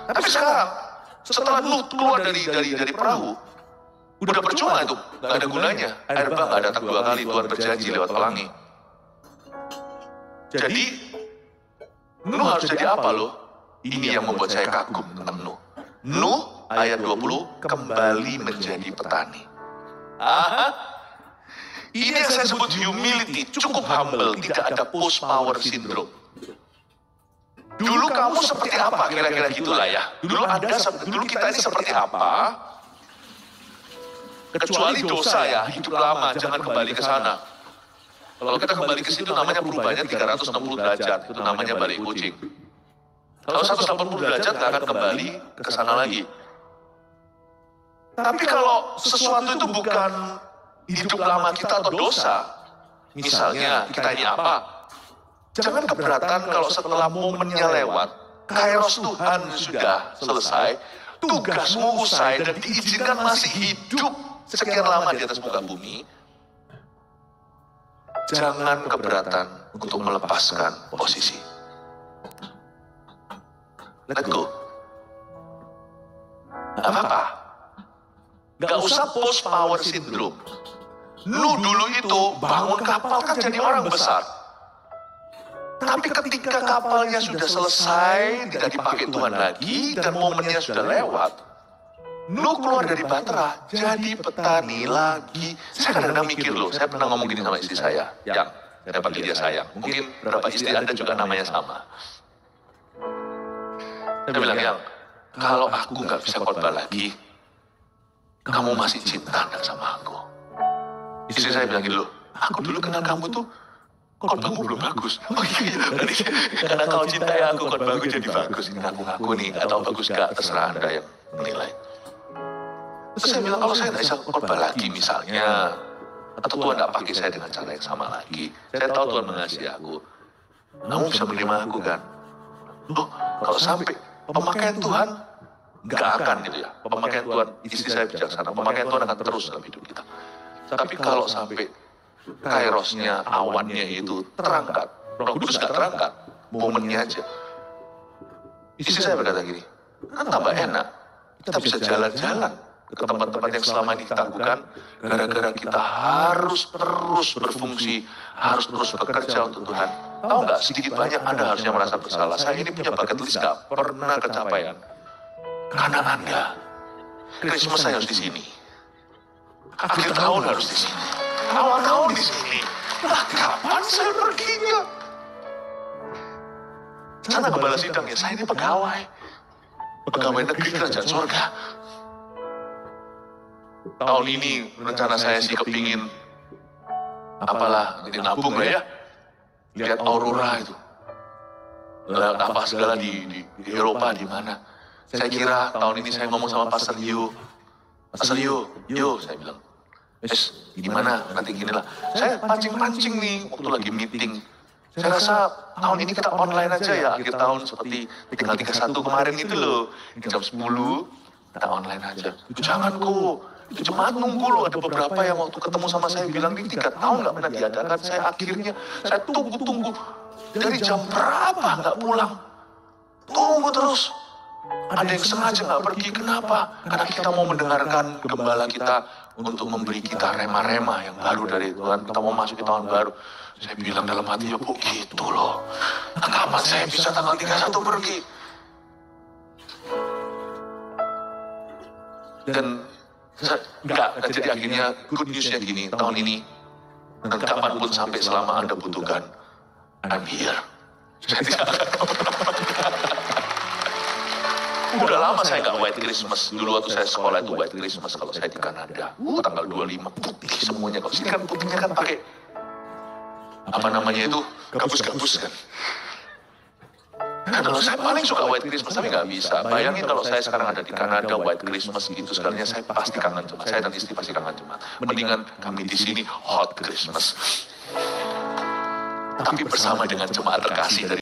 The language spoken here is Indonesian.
Tapi sekarang, setelah lu keluar dari perahu, udah percuma itu, gak ada gunanya. Air bah gak datang 2 kali, Tuhan berjanji lewat pelangi. Jadi, Nuh harus jadi apa lo? Ini yang membuat saya kagum tentang Nuh. Nuh, ayat 20, kembali menjadi petani. Ini yang saya sebut humility, cukup humble, tidak ada post power syndrome. Dulu kamu seperti apa? Kira-kira gitulah ya. Dulu kita ini seperti apa? Kecuali dosa ya, hidup lama, jangan kembali ke sana. Kalau kita kembali ke situ namanya perubahannya 360 derajat, itu namanya balik kucing. Kalau 180 derajat nggak akan kembali ke sana lagi. Tapi kalau sesuatu itu bukan hidup lama kita atau dosa, misalnya kita ini apa? Jangan keberatan kalau setelah momennya lewat, kairos Tuhan sudah selesai, tugasmu usai dan diizinkan masih hidup sekian lama di atas muka bumi. Jangan keberatan untuk melepaskan posisi. Let go. Gak apa-apa. Gak usah post power syndrome. Lu dulu itu bangun kapal kan jadi orang besar. Tapi ketika kapalnya sudah selesai, tidak dipakai Tuhan lagi, dan momennya sudah lewat, Nuh keluar dari Bahtera, jadi petani lagi. Saya kadang-kadang mikir loh, saya pernah ngomong gini sama istri saya, yang saya panggil dia sayang. Mungkin beberapa istri Anda juga namanya sama. Saya bilang, yang kalau aku nggak bisa khotbah lagi, kamu masih cinta nggak sama aku? Istri saya bilang gitu loh, aku dulu kenal kamu tuh, khotbahmu belum bagus. Oh iya, karena kau cintai aku, khotbahku jadi bagus. Ngaku-ngaku nih, atau bagus gak, terserah Anda yang menilai. Terus saya bilang, kalau saya nggak bisa khotbah lagi misalnya, atau Tuhan nggak pakai saya dengan cara yang sama lagi, saya tahu Tuhan mengasihi aku, kamu bisa menerima aku kan? Loh, kalau sampai pemakaian Tuhan nggak akan gitu ya, pemakaian Tuhan, istri saya bijaksana, pemakaian Tuhan akan terus dalam hidup kita. Tapi kalau sampai kairosnya, awannya itu terangkat, Roh Kudus nggak terangkat, momennya aja. Istri saya berkata gini, kan tambah enak, kita bisa jalan-jalan ke tempat-tempat yang selama ini kita lakukan, gara-gara kita harus terus berfungsi, harus terus bekerja untuk Tuhan. Tahu nggak, sedikit banyak Anda harusnya merasa bersalah. Saya ini punya bucket list nggak pernah kecapaian. Karena Anda, Christmas saya harus di sini. Akhir tahun harus di sini. Awal tahun di sini. Nah, kapan saya perginya? Sana gembala sidang ya, saya ini pegawai. Pegawai negeri kerajaan surga. Tahun ini rencana saya sih kepingin apalah, ini nabung lah ya. Lihat aurora itu. Lihat apa segala di Eropa, di mana. Saya kira tahun ini saya ngomong sama Pastor Yu. Pastor Yu, saya bilang, gimana nanti gini lah. Saya pancing-pancing nih waktu lagi meeting. Saya rasa tahun ini kita online aja ya, akhir tahun seperti tinggal 31 kemarin itu loh. Jam 10, kita online aja. Jangan kok. Jemaat nunggu loh, ada beberapa yang waktu ketemu sama saya bilang, ini 3 tahun nggak pernah diadakan. Saya tunggu dari jam berapa nggak pulang. Tunggu terus. Ada yang sengaja nggak pergi, kenapa? Karena kita mau mendengarkan gembala kita untuk memberi kita rema-rema yang baru dari Tuhan. Kita mau masuk ke tahun baru. Saya bilang dalam hati, ya bu gitu loh. Nah, kapan saya bisa tanggal 31 pergi? Dan enggak, jadi akhirnya good newsnya gini, tahun ini, dan kapanpun sampai selama Anda butuhkan, I'm here. Saya tidak udah lama saya nggak white Christmas. Dulu waktu saya sekolah itu white Christmas kalau saya di Kanada. Tanggal 25, putih semuanya. Kalau sini kan putihnya kan pakai, apa namanya itu, gabus-gabus kan. Nah, kalau saya paling suka white Christmas, tapi nggak bisa. Bayangin kalau saya sekarang ada di Kanada, white Christmas gitu, sekalinya saya pasti kangen jemaat. Saya dan istri pasti kangen jemaat. Mendingan kami di sini hot Christmas. Tapi bersama dengan jemaat terkasih dari